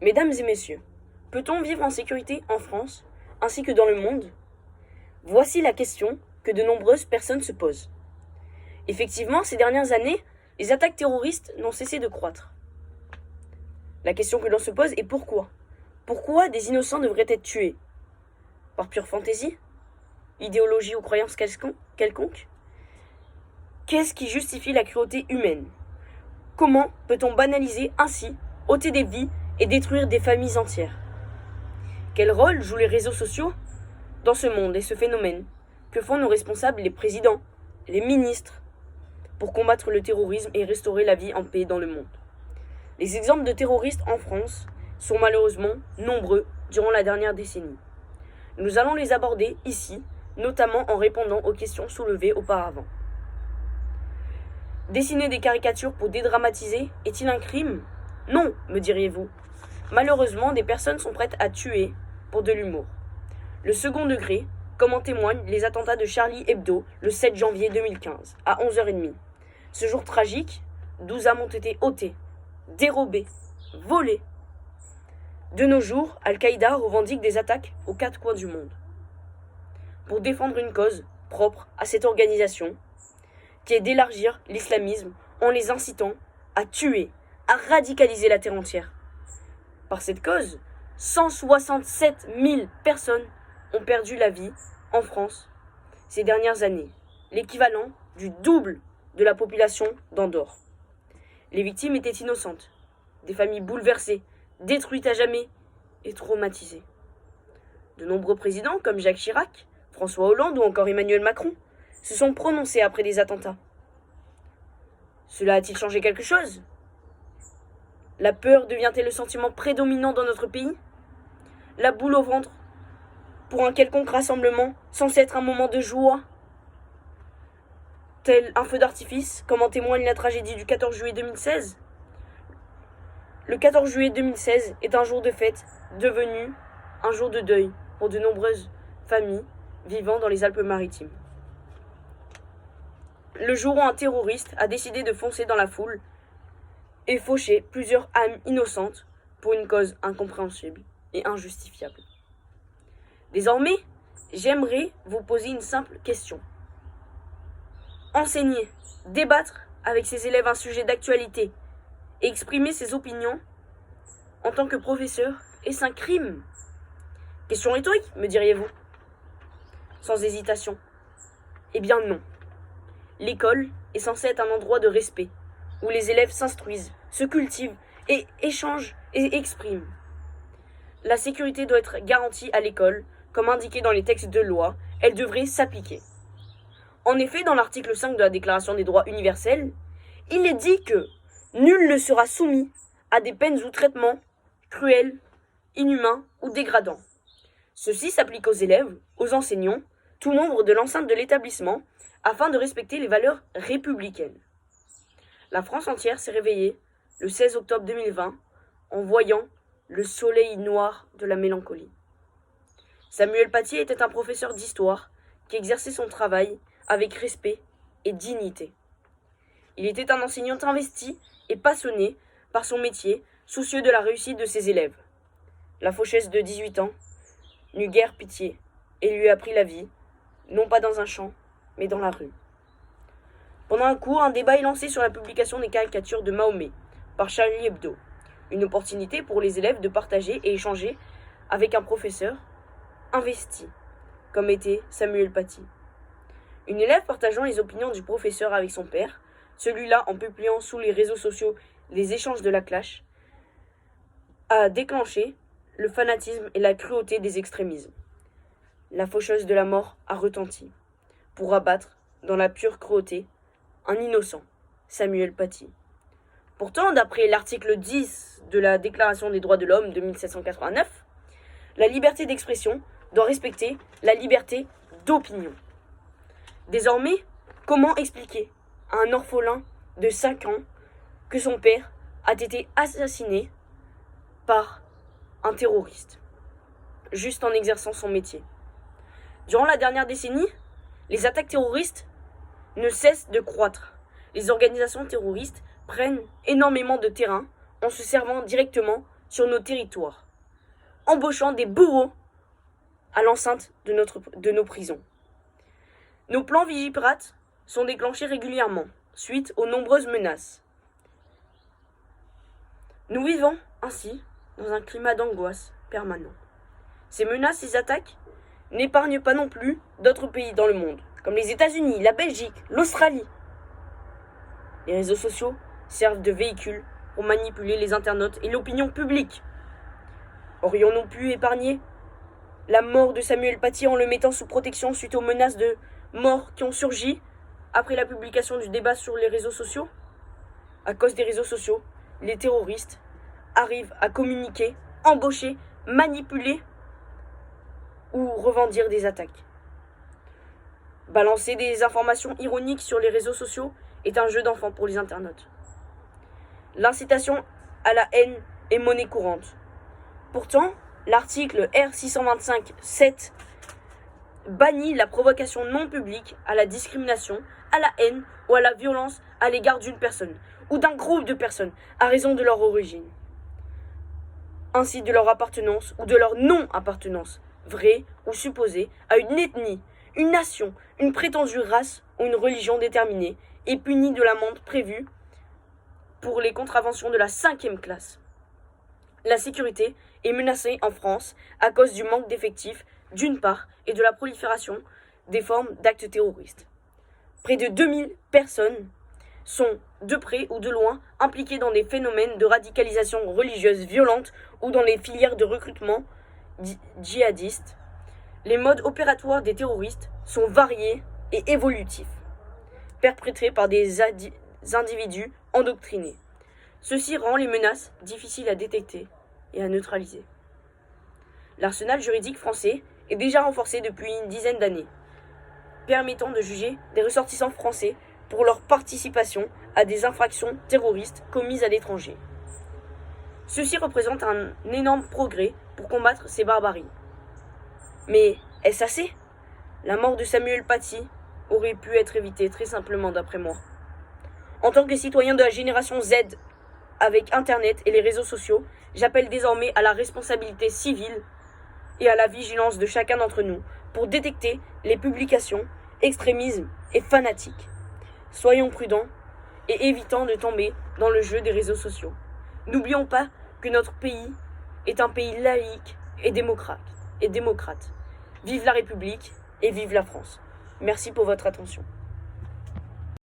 Mesdames et messieurs, peut-on vivre en sécurité en France ainsi que dans le monde? Voici la question que de nombreuses personnes se posent. Effectivement, ces dernières années, les attaques terroristes n'ont cessé de croître. La question que l'on se pose est pourquoi? Pourquoi des innocents devraient être tués? Par pure fantaisie? Idéologie ou croyance quelconque? Qu'est-ce qui justifie la cruauté humaine? Comment peut-on banaliser ainsi, ôter des vies et détruire des familles entières? Quel rôle jouent les réseaux sociaux dans ce monde et ce phénomène? Que font nos responsables, les présidents, les ministres, pour combattre le terrorisme et restaurer la vie en paix dans le monde? Les exemples de terroristes en France sont malheureusement nombreux durant la dernière décennie. Nous allons les aborder ici, notamment en répondant aux questions soulevées auparavant. Dessiner des caricatures pour dédramatiser est-il un crime? Non, me diriez-vous. Malheureusement, des personnes sont prêtes à tuer pour de l'humour. Le second degré, comme en témoignent les attentats de Charlie Hebdo le 7 janvier 2015 à 11h30. Ce jour tragique, 12 âmes ont été ôtées, dérobées, volées. De nos jours, Al-Qaïda revendique des attaques aux quatre coins du monde pour défendre une cause propre à cette organisation qui est d'élargir l'islamisme en les incitant à tuer, à radicaliser la terre entière. Par cette cause, 167 000 personnes ont perdu la vie en France ces dernières années, l'équivalent du double de la population d'Andorre. Les victimes étaient innocentes, des familles bouleversées, détruites à jamais et traumatisées. De nombreux présidents comme Jacques Chirac, François Hollande ou encore Emmanuel Macron se sont prononcés après des attentats. Cela a-t-il changé quelque chose? La peur devient-elle le sentiment prédominant dans notre pays? La boule au ventre pour un quelconque rassemblement censé être un moment de joie? Tel un feu d'artifice, comme en témoigne la tragédie du 14 juillet 2016? Le 14 juillet 2016 est un jour de fête devenu un jour de deuil pour de nombreuses familles vivant dans les Alpes-Maritimes. Le jour où un terroriste a décidé de foncer dans la foule et faucher plusieurs âmes innocentes pour une cause incompréhensible et injustifiable. Désormais, j'aimerais vous poser une simple question. Enseigner, débattre avec ses élèves un sujet d'actualité et exprimer ses opinions en tant que professeur, est-ce un crime? Question rhétorique, me diriez-vous? Sans hésitation. Eh bien non. L'école est censée être un endroit de respect, où les élèves s'instruisent, se cultivent et échangent et expriment. La sécurité doit être garantie à l'école, comme indiqué dans les textes de loi, elle devrait s'appliquer. En effet, dans l'article 5 de la Déclaration des droits universels, il est dit que nul ne sera soumis à des peines ou traitements cruels, inhumains ou dégradants. Ceci s'applique aux élèves, aux enseignants, tout membre de l'enceinte de l'établissement, afin de respecter les valeurs républicaines. La France entière s'est réveillée le 16 octobre 2020 en voyant le soleil noir de la mélancolie. Samuel Paty était un professeur d'histoire qui exerçait son travail avec respect et dignité. Il était un enseignant investi et passionné par son métier, soucieux de la réussite de ses élèves. La faucheuse de 18 ans n'eut guère pitié et lui apprit la vie, non pas dans un champ, mais dans la rue. Pendant un cours, un débat est lancé sur la publication des caricatures de Mahomet par Charlie Hebdo. Une opportunité pour les élèves de partager et échanger avec un professeur investi, comme était Samuel Paty. Une élève partageant les opinions du professeur avec son père, celui-là en publiant sous les réseaux sociaux les échanges de la clash, a déclenché le fanatisme et la cruauté des extrémismes. La faucheuse de la mort a retenti, pour abattre, dans la pure cruauté, un innocent, Samuel Paty. Pourtant, d'après l'article 10 de la Déclaration des droits de l'homme de 1789, la liberté d'expression doit respecter la liberté d'opinion. Désormais, comment expliquer à un orphelin de 5 ans que son père a été assassiné par un terroriste, juste en exerçant son métier? Durant la dernière décennie, les attaques terroristes ne cessent de croître. Les organisations terroristes prennent énormément de terrain en se servant directement sur nos territoires, embauchant des bourreaux à l'enceinte de nos prisons. Nos plans Vigipirate sont déclenchés régulièrement, suite aux nombreuses menaces. Nous vivons ainsi dans un climat d'angoisse permanent. Ces menaces et attaques n'épargnent pas non plus d'autres pays dans le monde, comme les États-Unis, la Belgique, l'Australie. Les réseaux sociaux servent de véhicules pour manipuler les internautes et l'opinion publique. Aurions-nous pu épargner la mort de Samuel Paty en le mettant sous protection suite aux menaces de mort qui ont surgi après la publication du débat sur les réseaux sociaux? À cause des réseaux sociaux, les terroristes arrivent à communiquer, embaucher, manipuler ou revendiquer des attaques. Balancer des informations ironiques sur les réseaux sociaux est un jeu d'enfant pour les internautes. L'incitation à la haine est monnaie courante. Pourtant, l'article R625-7 bannit la provocation non publique à la discrimination, à la haine ou à la violence à l'égard d'une personne ou d'un groupe de personnes à raison de leur origine, ainsi de leur appartenance ou de leur non-appartenance, vraie ou supposée, à une ethnie, une nation, une prétendue race ou une religion déterminée, et punie de l'amende prévue pour les contraventions de la 5e classe. La sécurité est menacée en France à cause du manque d'effectifs, d'une part, et de la prolifération des formes d'actes terroristes. Près de 2000 personnes sont, de près ou de loin, impliquées dans des phénomènes de radicalisation religieuse violente ou dans les filières de recrutement djihadiste. Les modes opératoires des terroristes sont variés et évolutifs, perpétrés par des individus endoctrinés. Ceci rend les menaces difficiles à détecter et à neutraliser. L'arsenal juridique français est déjà renforcé depuis une dizaine d'années, permettant de juger des ressortissants français pour leur participation à des infractions terroristes commises à l'étranger. Ceci représente un énorme progrès pour combattre ces barbaries. Mais est-ce assez? La mort de Samuel Paty aurait pu être évitée très simplement d'après moi. En tant que citoyen de la génération Z, avec Internet et les réseaux sociaux, j'appelle désormais à la responsabilité civile et à la vigilance de chacun d'entre nous pour détecter les publications, extrémismes et fanatiques. Soyons prudents et évitons de tomber dans le jeu des réseaux sociaux. N'oublions pas que notre pays est un pays laïque et démocrate. Vive la République et vive la France. Merci pour votre attention.